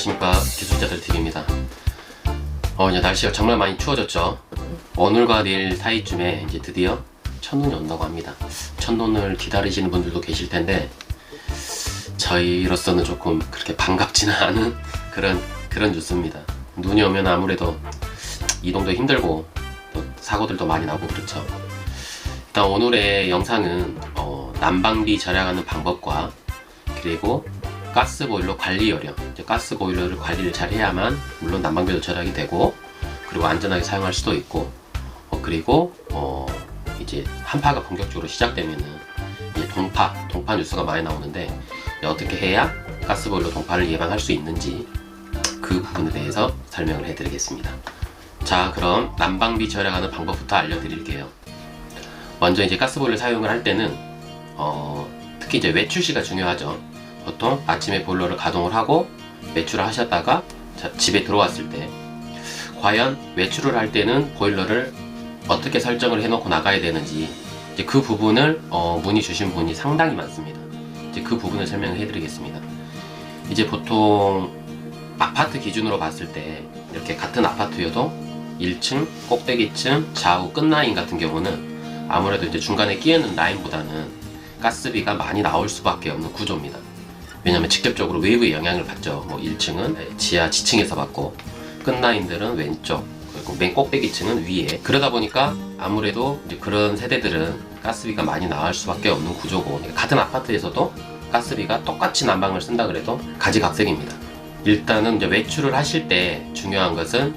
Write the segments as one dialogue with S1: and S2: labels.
S1: 안녕하십니까, 기술자들 TV입니다. 이제 날씨가 정말 많이 추워졌죠. 오늘과 내일 사이쯤에 이제 드디어 첫눈이 온다고 합니다. 첫눈을 기다리시는 분들도 계실 텐데 저희로서는 조금 그렇게 반갑지는 않은 그런 뉴스입니다. 눈이 오면 아무래도 이동도 힘들고 또 사고들도 많이 나고 그렇죠. 일단 오늘의 영상은 난방비 절약하는 방법과 그리고 가스보일러 관리 요령, 이제 가스보일러를 관리를 잘 해야만 물론 난방비도 절약이 되고 그리고 안전하게 사용할 수도 있고 그리고 이제 한파가 본격적으로 시작되면은 이제 동파 뉴스가 많이 나오는데 어떻게 해야 가스보일러 동파를 예방할 수 있는지 그 부분에 대해서 설명을 해드리겠습니다. 자, 그럼 난방비 절약하는 방법부터 알려드릴게요. 먼저 이제 가스보일러 사용을 할 때는 특히 이제 외출시가 중요하죠. 보통 아침에 보일러를 가동을 하고 외출을 하셨다가 집에 들어왔을 때 과연 외출을 할 때는 보일러를 어떻게 설정을 해놓고 나가야 되는지 이제 그 부분을 문의 주신 분이 상당히 많습니다. 이제 그 부분을 설명을 해드리겠습니다. 이제 보통 아파트 기준으로 봤을 때 이렇게 같은 아파트여도 1층 꼭대기층 좌우 끝라인 같은 경우는 아무래도 이제 중간에 끼어있는 라인보다는 가스비가 많이 나올 수밖에 없는 구조입니다. 왜냐면 직접적으로 외부의 영향을 받죠. 1층은 지하 지층에서 받고 끝라인들은 왼쪽 그리고 맨 꼭대기층은 위에. 그러다 보니까 아무래도 이제 그런 세대들은 가스비가 많이 나올 수밖에 없는 구조고, 같은 아파트에서도 가스비가 똑같이 난방을 쓴다 그래도 가지각색입니다. 일단은 이제 외출을 하실 때 중요한 것은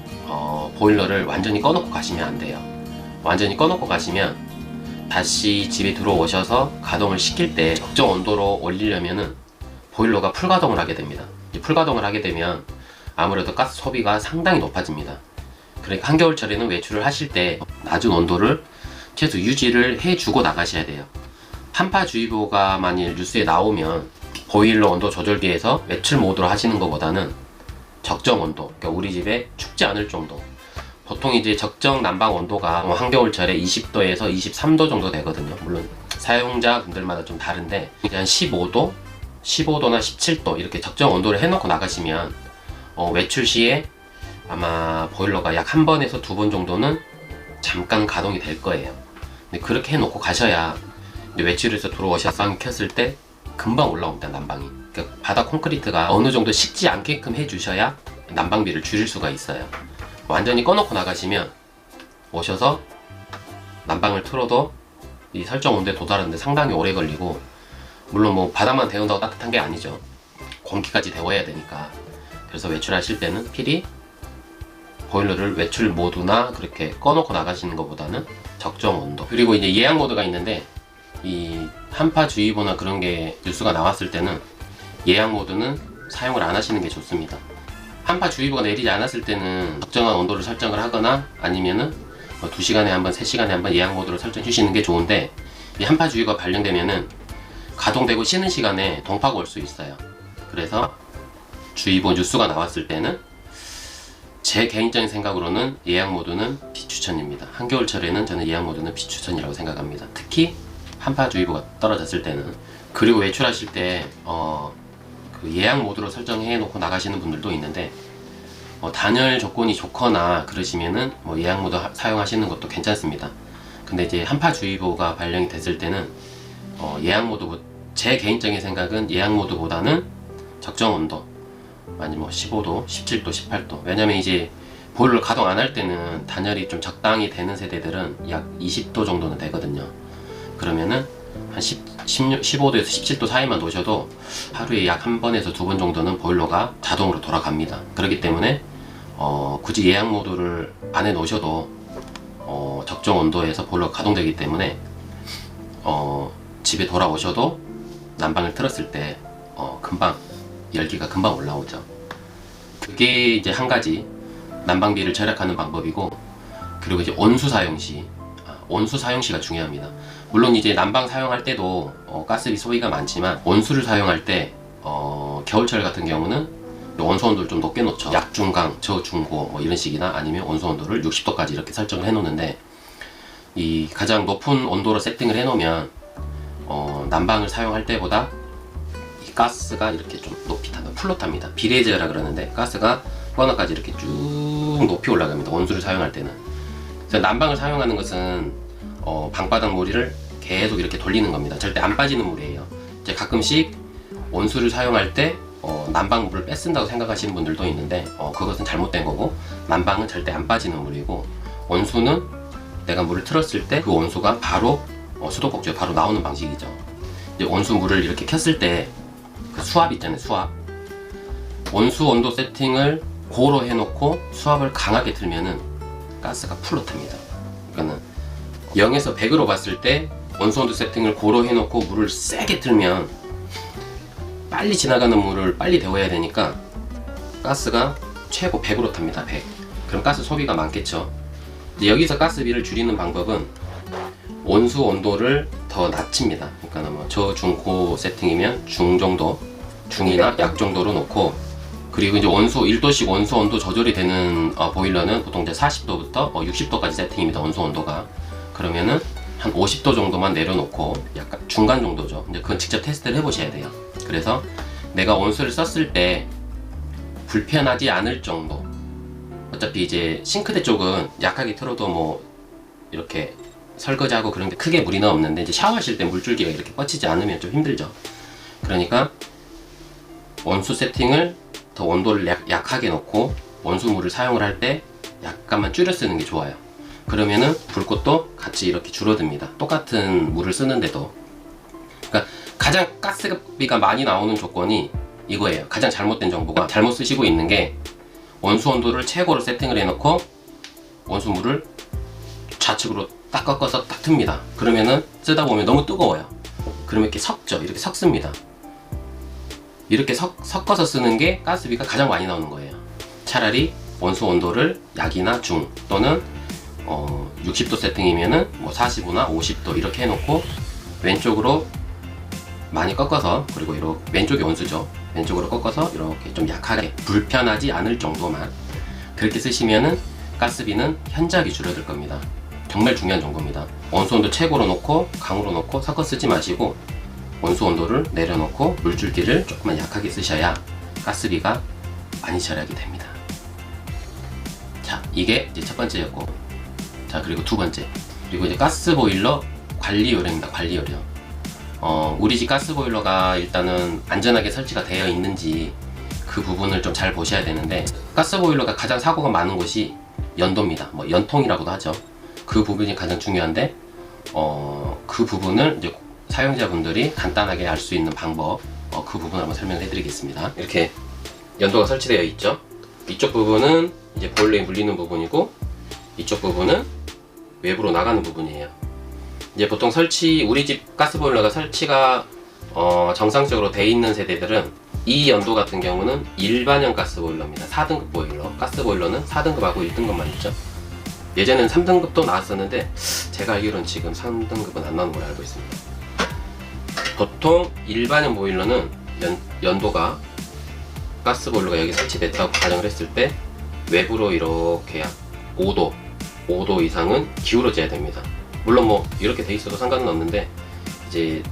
S1: 보일러를 완전히 꺼놓고 가시면 안 돼요. 완전히 꺼놓고 가시면 다시 집에 들어오셔서 가동을 시킬 때 적정 온도로 올리려면은 보일러가 풀가동을 하게 됩니다. 풀가동을 하게 되면 아무래도 가스 소비가 상당히 높아집니다. 그러니까 한겨울철에는 외출을 하실 때 낮은 온도를 최소 유지를 해주고 나가셔야 돼요. 한파주의보가 만일 뉴스에 나오면 보일러 온도 조절기에서 외출 모드로 하시는 것보다는 적정 온도, 그러니까 우리 집에 춥지 않을 정도, 보통 이제 적정 난방 온도가 한겨울철에 20도에서 23도 정도 되거든요. 물론 사용자분들마다 좀 다른데 한 15도나 17도 이렇게 적정 온도를 해놓고 나가시면 외출 시에 아마 보일러가 약 한 번에서 두 번 정도는 잠깐 가동이 될 거예요. 근데 그렇게 해놓고 가셔야 외출해서 들어오셔서 난방이 켰을 때 금방 올라옵니다. 난방이. 그러니까 바닥 콘크리트가 어느 정도 식지 않게끔 해주셔야 난방비를 줄일 수가 있어요. 완전히 꺼놓고 나가시면 오셔서 난방을 틀어도 이 설정 온도에 도달하는데 상당히 오래 걸리고, 물론 바닥만 데운다고 따뜻한 게 아니죠. 공기까지 데워야 되니까. 그래서 외출하실 때는 필히 보일러를 외출 모드나 그렇게 꺼놓고 나가시는 것보다는 적정 온도. 그리고 이제 예약 모드가 있는데 이 한파주의보나 그런 게 뉴스가 나왔을 때는 예약 모드는 사용을 안 하시는 게 좋습니다. 한파주의보가 내리지 않았을 때는 적정한 온도를 설정을 하거나 아니면은 2시간에 한 번, 3시간에 한 번 예약 모드를 설정해 주시는 게 좋은데, 이 한파주의보가 발령되면은 가동되고 쉬는 시간에 동파가 올 수 있어요. 그래서 주의보 뉴스가 나왔을 때는 제 개인적인 생각으로는 예약 모드는 비추천입니다. 한겨울철에는 저는 예약 모드는 비추천이라고 생각합니다. 특히 한파주의보가 떨어졌을 때는. 그리고 외출하실 때 그 예약 모드로 설정해 놓고 나가시는 분들도 있는데 단열 조건이 좋거나 그러시면은 예약 모드 사용하시는 것도 괜찮습니다. 근데 이제 한파주의보가 발령이 됐을 때는 예약 모드, 제 개인적인 생각은 예약 모드보다는 적정 온도, 아니면 15도, 17도, 18도. 왜냐면 이제 보일러를 가동 안 할 때는 단열이 좀 적당히 되는 세대들은 약 20도 정도는 되거든요. 그러면은 한 15도에서 17도 사이만 놓으셔도 하루에 약 한 번에서 두 번 정도는 보일러가 자동으로 돌아갑니다. 그렇기 때문에 굳이 예약 모드를 안 해 놓으셔도 적정 온도에서 보일러가 가동되기 때문에 집에 돌아오셔도 난방을 틀었을 때 금방 열기가 금방 올라오죠. 그게 이제 한 가지 난방비를 절약하는 방법이고, 그리고 이제 온수 사용시가 중요합니다. 물론 이제 난방 사용할 때도 가스비 소비가 많지만 온수를 사용할 때 겨울철 같은 경우는 온수 온도를 좀 높게 놓죠. 약중강, 저중고 이런 식이나 아니면 온수 온도를 60도까지 이렇게 설정을 해 놓는데, 이 가장 높은 온도로 세팅을 해 놓으면 난방을 사용할 때보다 이 가스가 이렇게 좀 높이 타는 플롯합니다. 비레즈라 그러는데 가스가 버너까지 이렇게 쭉 높이 올라갑니다. 온수를 사용할 때는. 그래서 난방을 사용하는 것은 방바닥 모리를 계속 이렇게 돌리는 겁니다. 절대 안 빠지는 물이에요. 이제 가끔씩 온수를 사용할 때 난방물을 뺏쓴다고 생각하시는 분들도 있는데 그것은 잘못된 거고, 난방은 절대 안 빠지는 물이고, 온수는 내가 물을 틀었을 때 그 온수가 바로 수도꼭지에 바로 나오는 방식이죠. 이제 온수 물을 이렇게 켰을 때 그 수압 있잖아요. 수압. 온수 온도 세팅을 고로 해놓고 수압을 강하게 틀면은 가스가 플롯합니다. 그러니까는 0에서 100으로 봤을 때 온수 온도 세팅을 고로 해놓고 물을 세게 틀면 빨리 지나가는 물을 빨리 데워야 되니까 가스가 최고 100으로 탑니다. 100. 그럼 가스 소비가 많겠죠. 이제 여기서 가스비를 줄이는 방법은 온수 온도를 더 낮춥니다. 그러니까 뭐 저, 중, 고 세팅이면 중 정도, 중이나 약 정도로 놓고, 그리고 이제 온수 1도씩 온수 온도 조절이 되는 보일러는 보통 이제 40도부터 60도까지 세팅입니다. 온수 온도가. 그러면은 한 50도 정도만 내려놓고 약간 중간 정도죠. 이제 그건 직접 테스트를 해보셔야 돼요. 그래서 내가 온수를 썼을 때 불편하지 않을 정도. 어차피 이제 싱크대 쪽은 약하게 틀어도 뭐 이렇게 설거지하고 그런 게 크게 무리는 없는데, 이제 샤워하실 때 물줄기가 이렇게 뻗치지 않으면 좀 힘들죠. 그러니까 온수 세팅을 더 온도를 약하게 놓고 온수물을 사용을 할 때 약간만 줄여 쓰는 게 좋아요. 그러면은 불꽃도 같이 이렇게 줄어듭니다. 똑같은 물을 쓰는데도. 그러니까 가장 가스비가 많이 나오는 조건이 이거예요. 가장 잘못된 정보가, 잘못 쓰시고 있는 게 온수 온도를 최고로 세팅을 해놓고 온수물을 좌측으로 딱 꺾어서 딱 틉니다. 그러면은 쓰다 보면 너무 뜨거워요. 그러면 이렇게 섞죠. 이렇게 섞습니다. 이렇게 섞어서 쓰는 게 가스비가 가장 많이 나오는 거예요. 차라리 온수 온도를 약이나 중, 또는 60도 세팅이면은 뭐 45나 50도 이렇게 해놓고 왼쪽으로 많이 꺾어서, 그리고 이렇게 왼쪽이 온수죠. 왼쪽으로 꺾어서 이렇게 좀 약하게 불편하지 않을 정도만 그렇게 쓰시면은 가스비는 현저하게 줄어들 겁니다. 정말 중요한 정보입니다. 온수 온도 최고로 놓고 강으로 놓고 섞어 쓰지 마시고 온수 온도를 내려놓고 물줄기를 조금만 약하게 쓰셔야 가스비가 많이 절약이 됩니다. 자, 이게 이제 첫 번째였고, 자, 그리고 두 번째, 그리고 이제 가스보일러 관리 요령입니다. 관리 요령. 우리 집 가스보일러가 일단은 안전하게 설치가 되어 있는지 그 부분을 좀 잘 보셔야 되는데, 가스보일러가 가장 사고가 많은 곳이 연도입니다. 뭐 연통이라고도 하죠. 그 부분이 가장 중요한데, 그 부분을 이제 사용자분들이 간단하게 알 수 있는 방법, 그 부분을 한번 설명을 해드리겠습니다. 이렇게 연도가 설치되어 있죠. 이쪽 부분은 이제 보일러에 물리는 부분이고, 이쪽 부분은 외부로 나가는 부분이에요. 이제 보통 우리 집 가스보일러가 설치가 정상적으로 돼 있는 세대들은 이 연도 같은 경우는 일반형 가스보일러입니다. 4등급 보일러. 가스보일러는 4등급하고 1등급만 있죠. 예전에는 3등급도 나왔었는데 제가 알기로는 지금 3등급은 안 나오는 걸로 알고 있습니다. 보통 일반형 보일러는 연도가, 가스보일러가 여기 설치됐다고 가정을 했을 때 외부로 이렇게 약 5도 이상은 기울어져야 됩니다. 물론 뭐 이렇게 돼 있어도 상관은 없는데, 이제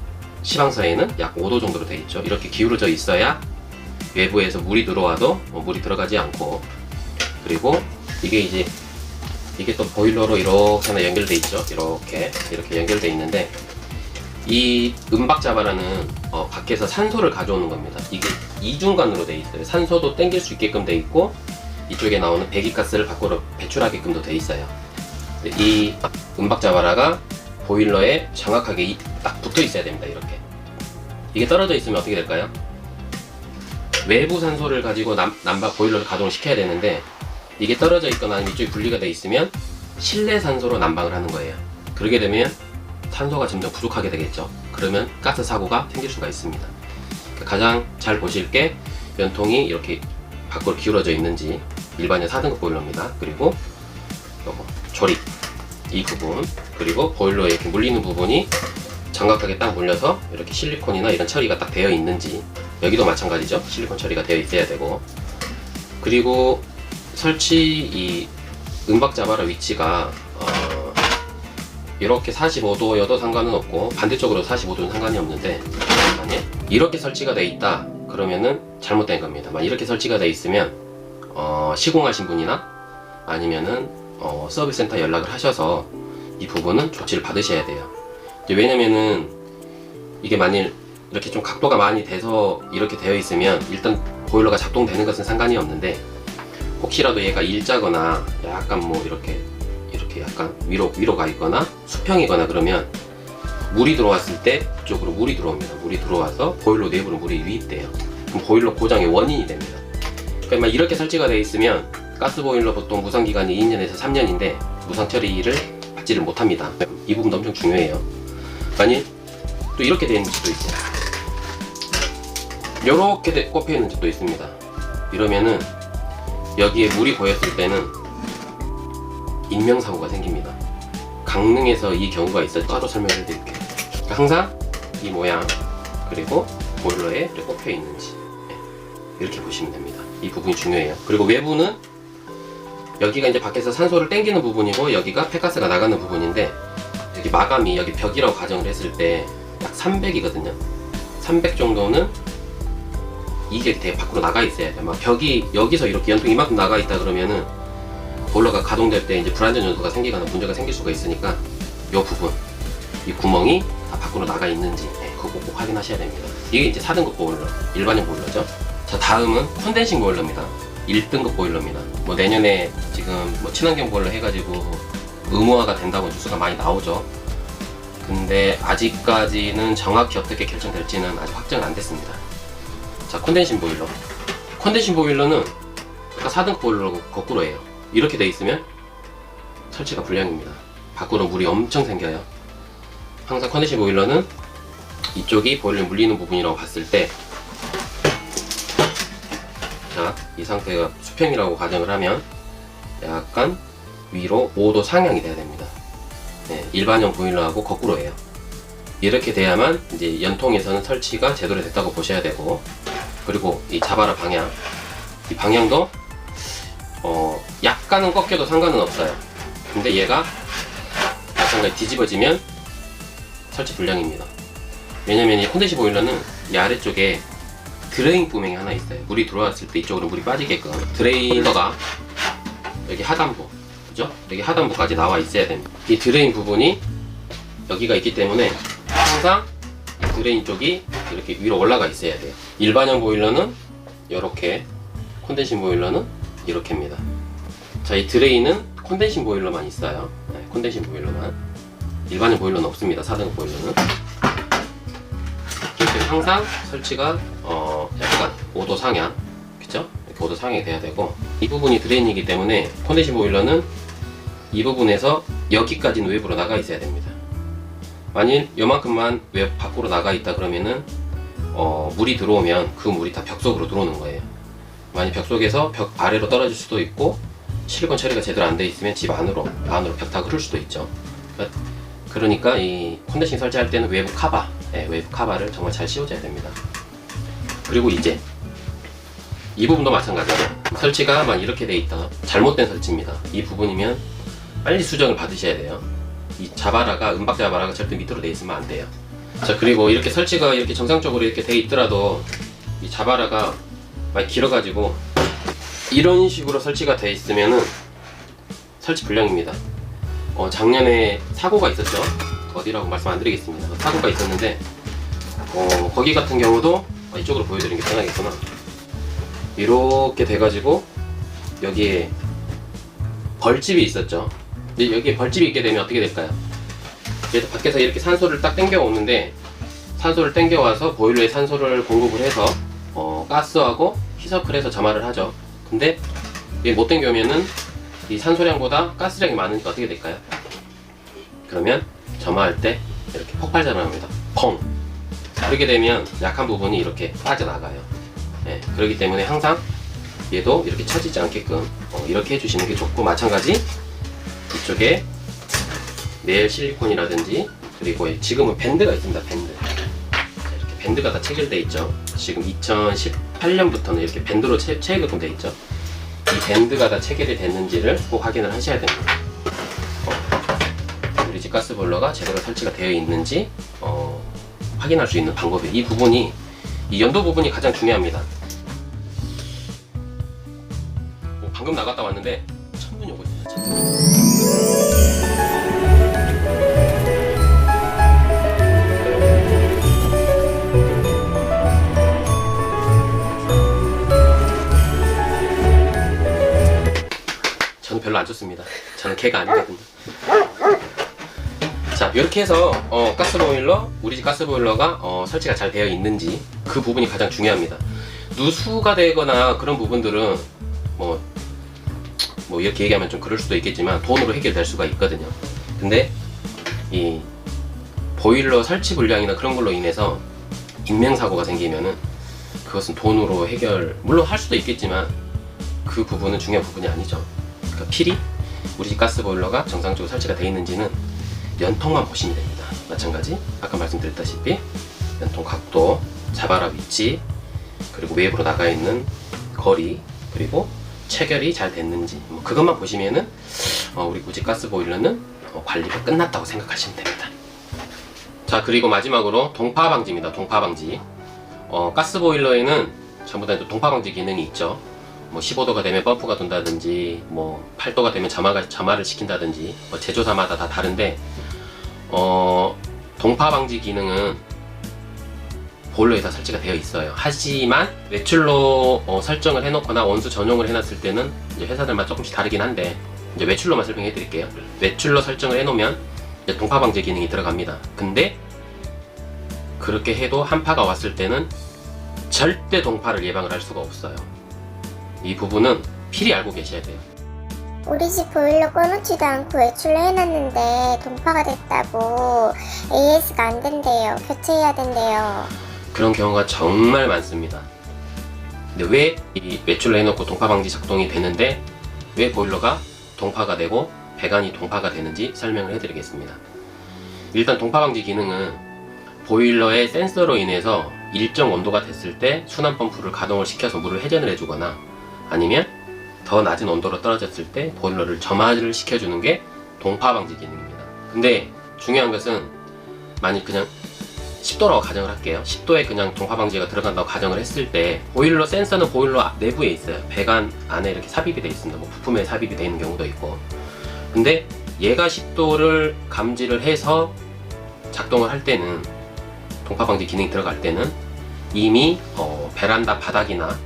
S1: 시방서에는 약 5도 정도로 돼 있죠. 이렇게 기울어져 있어야 외부에서 물이 들어와도 물이 들어가지 않고, 그리고 이게 또 보일러로 이렇게 하나 연결돼 있죠. 이렇게 연결돼 있는데, 이 은박자바라는 밖에서 산소를 가져오는 겁니다. 이게 이중관으로 돼 있어요. 산소도 땡길 수 있게끔 돼 있고, 이쪽에 나오는 배기가스를 밖으로 배출하게끔도 돼 있어요. 이 은박자바라가 보일러에 정확하게 딱 붙어 있어야 됩니다. 이렇게. 이게 떨어져 있으면 어떻게 될까요? 외부 산소를 가지고 난방 보일러를 가동을 시켜야 되는데, 이게 떨어져 있거나 아니면 이쪽이 분리가 돼 있으면 실내 산소로 난방을 하는 거예요. 그러게 되면 산소가 점점 부족하게 되겠죠. 그러면 가스 사고가 생길 수가 있습니다. 가장 잘 보실 게 연통이 이렇게 밖으로 기울어져 있는지, 일반형 4등급 보일러입니다. 그리고 요거 조립 이 부분, 그리고 보일러에 이렇게 물리는 부분이 정확하게 딱 물려서 이렇게 실리콘이나 이런 처리가 딱 되어 있는지, 여기도 마찬가지죠. 실리콘 처리가 되어 있어야 되고, 그리고 이 은박자바라 위치가 이렇게 45도여도 상관은 없고, 반대쪽으로 45도는 상관이 없는데, 이렇게 설치가 되어 있다 그러면은 잘못된 겁니다. 이렇게 설치가 되어 있으면 시공하신 분이나 아니면은 서비스 센터 연락을 하셔서 이 부분은 조치를 받으셔야 돼요. 왜냐면은 이게 만일 이렇게 좀 각도가 많이 돼서 이렇게 되어 있으면 일단 보일러가 작동되는 것은 상관이 없는데, 혹시라도 얘가 일자거나 약간 뭐 이렇게 약간 위로 가 있거나 수평이거나 그러면 물이 들어왔을 때 이쪽으로 물이 들어옵니다. 물이 들어와서 보일러 내부로 물이 유입돼요. 그럼 보일러 고장의 원인이 됩니다. 그러니까 이렇게 설치가 되어 있으면 가스보일러 보통 무상기간이 2년에서 3년인데 무상 처리를 받지를 못합니다. 이 부분도 엄청 중요해요. 만일 또 이렇게 되어 있는 집도 있어요. 이렇게 꼽혀 있는 집도 있습니다. 이러면은 여기에 물이 고였을 때는 인명사고가 생깁니다. 강릉에서 이 경우가 있어서 따로 설명을 해드릴게요. 그러니까 항상 이 모양, 그리고 보일러에 이렇게 꼽혀 있는지 이렇게 보시면 됩니다. 이 부분이 중요해요. 그리고 외부는 여기가 이제 밖에서 산소를 땡기는 부분이고 여기가 폐가스가 나가는 부분인데, 여기 마감이 여기 벽이라고 가정을 했을 때 약 300이거든요 300 정도는 이게 되게 밖으로 나가 있어야 돼요. 벽이 여기서 이렇게 연통이 이만큼 나가 있다 그러면은 보일러가 가동될 때 이제 불안전 요소가 생기거나 문제가 생길 수가 있으니까 이 부분, 이 구멍이 다 밖으로 나가 있는지 그거 꼭 확인하셔야 됩니다. 이게 이제 4등급 보일러, 일반형 보일러죠. 자, 다음은 콘덴싱 보일러입니다. 1등급 보일러입니다. 내년에 지금 친환경 보일러 해가지고 의무화가 된다고 뉴스가 많이 나오죠. 근데 아직까지는 정확히 어떻게 결정될지는 아직 확정은 안 됐습니다. 자, 콘덴싱 보일러. 콘덴싱 보일러는 아까 4등급 보일러로 거꾸로 해요. 이렇게 돼 있으면 설치가 불량입니다. 밖으로 물이 엄청 생겨요. 항상 콘덴싱 보일러는 이쪽이 보일러에 물리는 부분이라고 봤을 때, 자, 이 상태가 수평이라고 가정을 하면 약간 위로 5도 상향이 돼야 됩니다. 일반형 보일러하고 거꾸로 해요. 이렇게 돼야만 이제 연통에서는 설치가 제대로 됐다고 보셔야 되고, 그리고 이 자바라 방향, 이 방향도 약간은 꺾여도 상관은 없어요. 근데 얘가 마찬가지 뒤집어지면 설치 불량입니다. 왜냐면 이 콘덴싱 보일러는 이 아래쪽에 드레인 구멍이 하나 있어요. 물이 들어왔을 때 이쪽으로 물이 빠지게끔 드레이너가 여기 하단부, 그죠? 여기 하단부까지 나와 있어야 됩니다. 이 드레인 부분이 여기가 있기 때문에 항상 드레인 쪽이 이렇게 위로 올라가 있어야 돼요. 일반형 보일러는 이렇게, 콘덴싱 보일러는 이렇게입니다. 자, 이 드레인은 콘덴싱 보일러만 있어요. 콘덴싱 보일러만. 일반형 보일러는 없습니다. 4등급 보일러는. 그래서 항상 설치가 약간 5도 상향, 그쵸? 이렇게 5도 상향이 돼야 되고, 이 부분이 드레인이기 때문에 콘덴싱 보일러는 이 부분에서 여기까지는 외부로 나가 있어야 됩니다. 만일 요만큼만 외 밖으로 나가 있다 그러면은 물이 들어오면 그 물이 다 벽 속으로 들어오는 거예요. 만약 벽 속에서 벽 아래로 떨어질 수도 있고, 실리콘 처리가 제대로 안 돼 있으면 집 안으로 벽타가 흐를 수도 있죠. 그러니까 이 콘덴싱 설치할 때는 외부 카바, 외부 카바를 정말 잘 씌워줘야 됩니다. 그리고 이제 이 부분도 마찬가지예요. 설치가 만 이렇게 돼 있다, 잘못된 설치입니다. 이 부분이면 빨리 수정을 받으셔야 돼요. 이 자바라가, 은박 자바라가 절대 밑으로 돼 있으면 안 돼요. 자, 그리고 이렇게 설치가 이렇게 정상적으로 이렇게 돼 있더라도 이 자바라가 많이 길어가지고 이런 식으로 설치가 돼 있으면은 설치 불량입니다. 작년에 사고가 있었죠. 어디라고 말씀 안 드리겠습니다. 사고가 있었는데 거기 같은 경우도 이쪽으로 보여드리는 게 편하겠구나. 이렇게 돼가지고 여기에 벌집이 있었죠. 여기에 벌집이 있게 되면 어떻게 될까요? 그래서 밖에서 이렇게 산소를 딱 땡겨 오는데, 산소를 땡겨 와서 보일러에 산소를 공급을 해서 가스하고 히서클해서 점화를 하죠. 근데 이게 못 땡겨 오면은 이 산소량보다 가스량이 많으니까 어떻게 될까요? 그러면 점화할 때 이렇게 폭발전을 합니다. 펑! 그렇게 되면 약한 부분이 이렇게 빠져나가요. 그렇기 때문에 항상 얘도 이렇게 처지지 않게끔 이렇게 해주시는 게 좋고, 마찬가지 이쪽에 네일 실리콘이라든지, 그리고 지금은 밴드가 있습니다. 밴드. 이렇게 밴드가 다 체결되어 있죠. 지금 2018년부터는 이렇게 밴드로 체결되어 있죠. 이 밴드가 다 체결이 됐는지를 꼭 확인을 하셔야 됩니다. 우리 집 가스보일러가 제대로 설치가 되어 있는지 확인할 수 있는 방법이에요. 이 부분이 이 연도 부분이 가장 중요합니다. 방금 나갔다 왔는데 천문이 오고 있어요. 천문. 저는 별로 안 좋습니다. 저는 개가 아니거든요. 자, 이렇게 해서 가스보일러, 우리 집 가스보일러가 설치가 잘 되어 있는지 그 부분이 가장 중요합니다. 누수가 되거나 그런 부분들은 뭐 이렇게 얘기하면 좀 그럴 수도 있겠지만 돈으로 해결될 수가 있거든요. 근데 이 보일러 설치 불량이나 그런 걸로 인해서 인명사고가 생기면은 그것은 돈으로 해결 물론 할 수도 있겠지만 그 부분은 중요한 부분이 아니죠. 그러니까 필히 우리 집 가스보일러가 정상적으로 설치가 되어 있는지는 연통만 보시면 됩니다. 마찬가지 아까 말씀드렸다시피 연통 각도, 자바라 위치, 그리고 외부로 나가 있는 거리, 그리고 체결이 잘 됐는지 그것만 보시면은 우리 집 가스보일러는 관리가 끝났다고 생각하시면 됩니다. 자, 그리고 마지막으로 동파 방지입니다. 동파 방지. 가스보일러에는 전부 다 동파 방지 기능이 있죠. 15도가 되면 펌프가 돈다든지 8도가 되면 점화를 시킨다든지 제조사마다 다 다른데 동파 방지 기능은 보일러에다 설치가 되어 있어요. 하지만 외출로 설정을 해놓거나 온수 전용을 해놨을 때는 이제 회사들마다 조금씩 다르긴 한데 이제 외출로만 설명해 드릴게요. 외출로 설정을 해놓으면 이제 동파 방지 기능이 들어갑니다. 근데 그렇게 해도 한파가 왔을 때는 절대 동파를 예방을 할 수가 없어요. 이 부분은 필히 알고 계셔야 돼요.
S2: 우리 집 보일러 꺼놓지도 않고 외출을 해놨는데 동파가 됐다고 AS가 안 된대요. 교체해야 된대요.
S1: 그런 경우가 정말 많습니다. 근데 왜 이 외출을 해놓고 동파 방지 작동이 되는데 왜 보일러가 동파가 되고 배관이 동파가 되는지 설명을 해드리겠습니다. 일단 동파 방지 기능은 보일러의 센서로 인해서 일정 온도가 됐을 때 순환 펌프를 가동을 시켜서 물을 회전을 해주거나 아니면 더 낮은 온도로 떨어졌을 때 보일러를 점화를 시켜주는 게 동파 방지 기능입니다. 근데 중요한 것은 만약 그냥 10도라고 가정을 할게요. 10도에 그냥 동파 방지가 들어간다고 가정을 했을 때 보일러 센서는 보일러 내부에 있어요. 배관 안에 이렇게 삽입이 되어 있습니다. 부품에 삽입이 되어 있는 경우도 있고. 근데 얘가 10도를 감지를 해서 작동을 할 때는 동파 방지 기능이 들어갈 때는 이미 베란다 바닥이나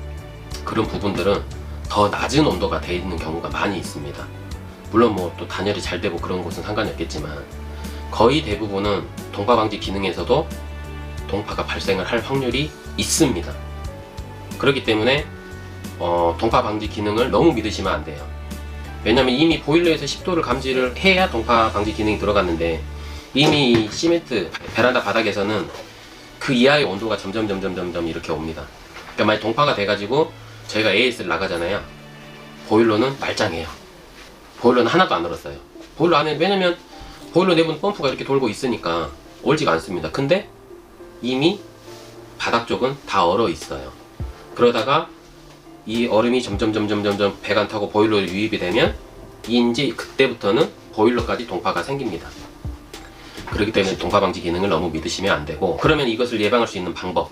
S1: 그런 부분들은 더 낮은 온도가 되어 있는 경우가 많이 있습니다. 물론 또 단열이 잘 되고 그런 곳은 상관이 없겠지만 거의 대부분은 동파 방지 기능에서도 동파가 발생을 할 확률이 있습니다. 그렇기 때문에 동파 방지 기능을 너무 믿으시면 안 돼요. 왜냐면 이미 보일러에서 10도를 감지를 해야 동파 방지 기능이 들어갔는데 이미 시멘트 베란다 바닥에서는 그 이하의 온도가 점점 이렇게 옵니다. 그러니까 만약 동파가 돼가지고 저희가 AS를 나가잖아요. 보일러는 말짱해요. 보일러는 하나도 안 얼었어요. 보일러 안에 왜냐면 보일러 내부는 펌프가 이렇게 돌고 있으니까 얼지가 않습니다. 근데 이미 바닥 쪽은 다 얼어 있어요. 그러다가 이 얼음이 점점 배관 타고 보일러에 유입이 되면 이제 그때부터는 보일러까지 동파가 생깁니다. 그렇기 때문에 동파 방지 기능을 너무 믿으시면 안 되고, 그러면 이것을 예방할 수 있는 방법,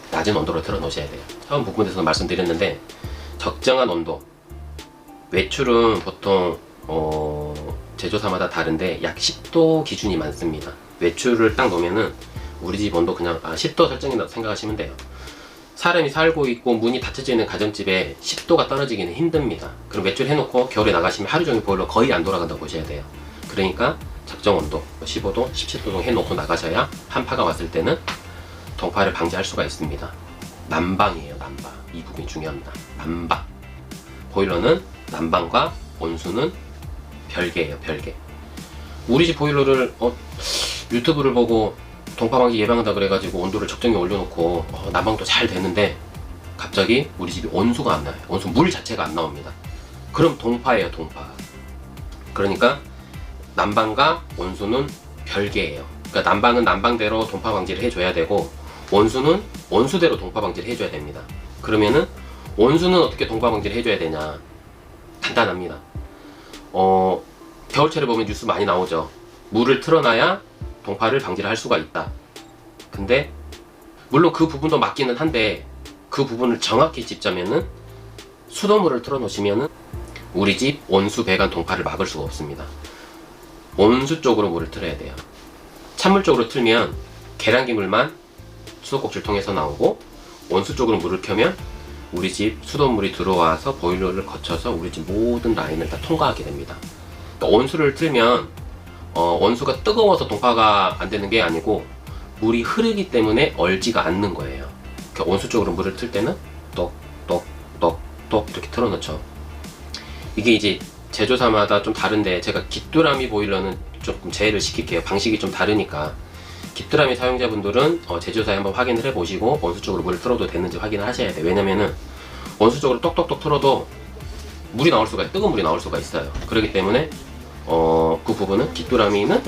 S1: 낮은 온도로 틀어 놓으셔야 돼요. 처음 부분에서 말씀드렸는데 적정한 온도, 외출은 보통 제조사마다 다른데 약 10도 기준이 많습니다. 외출을 딱 놓으면은 우리 집 온도 그냥 10도 설정이라고 생각하시면 돼요. 사람이 살고 있고 문이 닫혀져 있는 가정집에 10도가 떨어지기는 힘듭니다. 그럼 외출 해놓고 겨울에 나가시면 하루 종일 보일러 거의 안 돌아간다고 보셔야 돼요. 그러니까 적정 온도 15도, 17도 정도 해놓고 나가셔야 한파가 왔을 때는 동파를 방지할 수가 있습니다. 난방이에요, 난방. 이 부분이 중요합니다. 난방. 보일러는 난방과 온수는 별개예요, 별개. 우리 집 보일러를 유튜브를 보고 동파 방지 예방한다 그래가지고 온도를 적정히 올려놓고 난방도 잘 되는데 갑자기 우리 집이 온수가 안 나요. 온수 물 자체가 안 나옵니다. 그럼 동파예요, 동파. 그러니까 난방과 온수는 별개예요. 그러니까 난방은 난방대로 동파 방지를 해줘야 되고 온수는 온수대로 동파 방지를 해줘야 됩니다. 그러면은 온수는 어떻게 동파 방지를 해줘야 되냐? 간단합니다. 겨울철에 보면 뉴스 많이 나오죠. 물을 틀어놔야 동파를 방지를 할 수가 있다. 근데 물론 그 부분도 맞기는 한데 그 부분을 정확히 짚자면은 수돗물을 틀어놓으시면은 우리 집 온수 배관 동파를 막을 수가 없습니다. 온수 쪽으로 물을 틀어야 돼요. 찬물 쪽으로 틀면 계량기물만 수도꼭지를 통해서 나오고, 온수 쪽으로 물을 켜면 우리 집 수돗물이 들어와서 보일러를 거쳐서 우리 집 모든 라인을 다 통과하게 됩니다. 그러니까 온수를 틀면 온수가 뜨거워서 동파가 안 되는 게 아니고 물이 흐르기 때문에 얼지가 않는 거예요. 그러니까 온수 쪽으로 물을 틀 때는 똑똑똑똑 이렇게 틀어놓죠. 이게 이제 제조사마다 좀 다른데, 제가 귀뚜라미 보일러는 조금 제외를 시킬게요. 방식이 좀 다르니까. 귀뚜라미 사용자분들은 제조사에 한번 확인을 해보시고 온수 쪽으로 물을 틀어도 되는지 확인을 하셔야 돼요. 왜냐면은 온수 쪽으로 똑똑똑 틀어도 물이 나올 수가, 뜨거운 물이 나올 수가 있어요. 그렇기 때문에 그 부분은 귀뚜라미는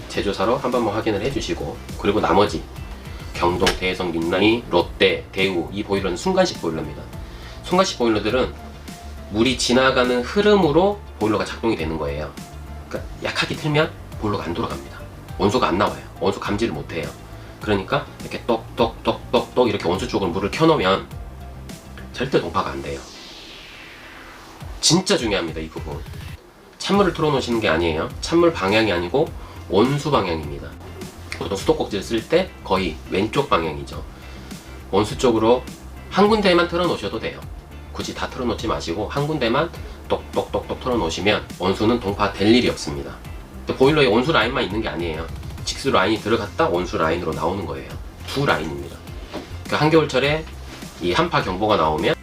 S1: 제조사로 한 번만 확인을 해주시고, 그리고 나머지 경동, 대성, 민나이, 롯데, 대우, 이 보일러는 순간식 보일러입니다. 순간식 보일러들은 물이 지나가는 흐름으로 보일러가 작동이 되는 거예요. 그러니까 약하게 틀면 보일러가 안 돌아갑니다. 온수가 안 나와요. 온수 감지를 못해요. 그러니까 이렇게 똑똑똑똑똑 이렇게 온수 쪽으로 물을 켜놓으면 절대 동파가 안 돼요. 진짜 중요합니다, 이 부분. 찬물을 틀어놓으시는 게 아니에요. 찬물 방향이 아니고 온수 방향입니다. 보통 수도꼭지를 쓸 때 거의 왼쪽 방향이죠. 온수 쪽으로 한 군데만 틀어놓으셔도 돼요. 굳이 다 틀어놓지 마시고 한 군데만 똑똑똑똑 틀어놓으시면 온수는 동파될 일이 없습니다. 보일러에 온수 라인만 있는 게 아니에요. 직수 라인이 들어갔다 온수 라인으로 나오는 거예요. 두 라인입니다. 그러니까 한겨울철에 이 한파 경보가 나오면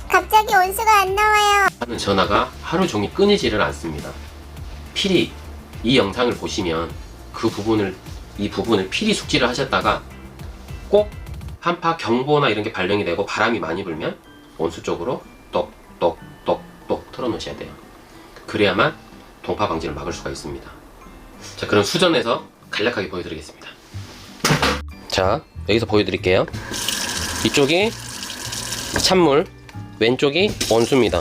S2: 갑자기 온수가 안 나와요.
S1: 하는 전화가 하루 종일 끊이지를 않습니다. 필히 이 영상을 보시면 이 부분을 필히 숙지를 하셨다가 꼭 한파 경보나 이런 게 발령이 되고 바람이 많이 불면 온수 쪽으로 똑똑똑똑 틀어놓으셔야 돼요. 그래야만 동파 방지를 막을 수가 있습니다. 자, 그럼 수전에서 간략하게 보여드리겠습니다. 자, 여기서 보여드릴게요. 이쪽이 찬물, 왼쪽이 온수입니다.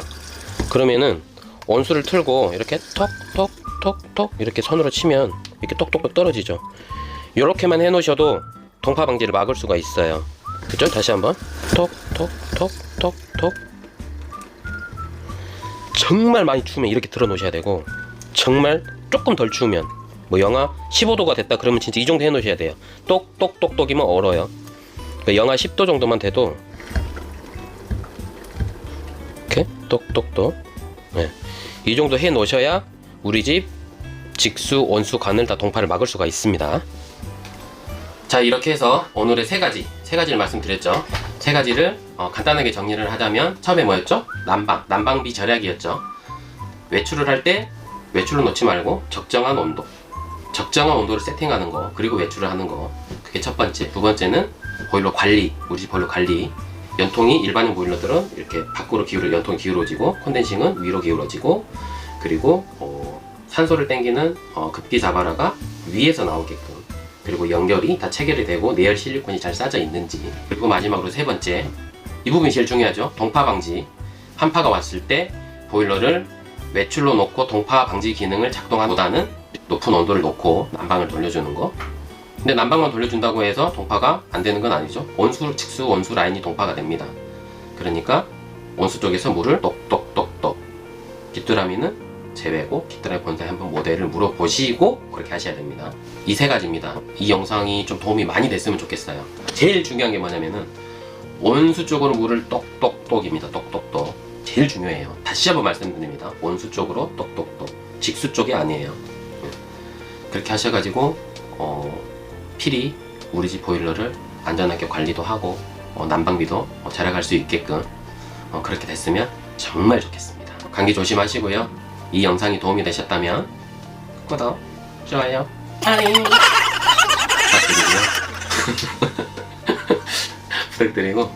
S1: 그러면은 온수를 틀고 이렇게 톡톡톡톡 이렇게 손으로 치면 이렇게 똑똑똑 떨어지죠. 이렇게만 해놓으셔도 동파 방지를 막을 수가 있어요. 그죠? 다시 한번 톡톡톡톡톡. 정말 많이 추우면 이렇게 틀어 놓으셔야 되고, 정말 조금 덜 추우면 뭐 영하 15도가 됐다 그러면 진짜 이 정도 해 놓으셔야 돼요. 똑똑똑똑이면 얼어요. 그러니까 영하 10도 정도만 돼도 이렇게 똑똑똑, 네, 이 정도 해 놓으셔야 우리 집 직수, 온수, 관을 다 동파를 막을 수가 있습니다. 자, 이렇게 해서 오늘의 세 가지를 말씀드렸죠. 세 가지를 간단하게 정리를 하자면, 처음에 뭐였죠? 난방비 절약이었죠. 외출을 할 때 외출로 놓지 말고 적정한 온도를 세팅하는 거, 그리고 외출을 하는 거, 그게 첫 번째. 두 번째는 보일러 관리, 우리 집 보일러 관리. 연통이 일반형 보일러들은 이렇게 밖으로 연통이 기울어지고, 콘덴싱은 위로 기울어지고, 그리고 산소를 땡기는 급기 자바라가 위에서 나오게끔, 그리고 연결이 다 체결이 되고 내열 실리콘이 잘 싸져 있는지, 그리고 마지막으로 세 번째, 이 부분이 제일 중요하죠. 동파 방지. 한파가 왔을 때 보일러를 외출로 놓고 동파 방지 기능을 작동하기보다는 높은 온도를 놓고 난방을 돌려주는 거. 근데 난방만 돌려준다고 해서 동파가 안 되는 건 아니죠. 온수, 직수, 온수 라인이 동파가 됩니다. 그러니까 온수 쪽에서 물을 똑똑똑똑, 귀뚜라미는 제외고 귀뚜라미 본사에 한번 모델을 물어보시고 그렇게 하셔야 됩니다. 이 세 가지입니다. 이 영상이 좀 도움이 많이 됐으면 좋겠어요. 제일 중요한 게 뭐냐면은 온수 쪽으로 물을 똑똑똑입니다. 똑똑똑 제일 중요해요. 다시 한번 말씀드립니다. 온수 쪽으로 똑똑똑, 직수 쪽이 아니에요. 그렇게 하셔가지고 필히 우리 집 보일러를 안전하게 관리도 하고 난방비도 절약할 수 있게끔 그렇게 됐으면 정말 좋겠습니다. 감기 조심하시고요. 이 영상이 도움이 되셨다면 구독, 좋아요, 알림 부탁드리고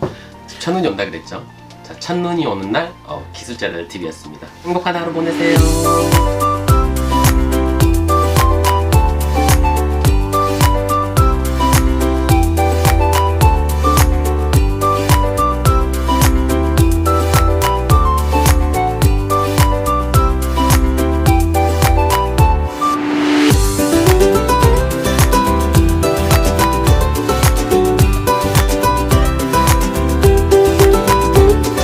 S1: 첫눈이 온다 그랬죠? 자, 첫눈이 오는 날 기술자들 TV였습니다. 행복한 하루 보내세요.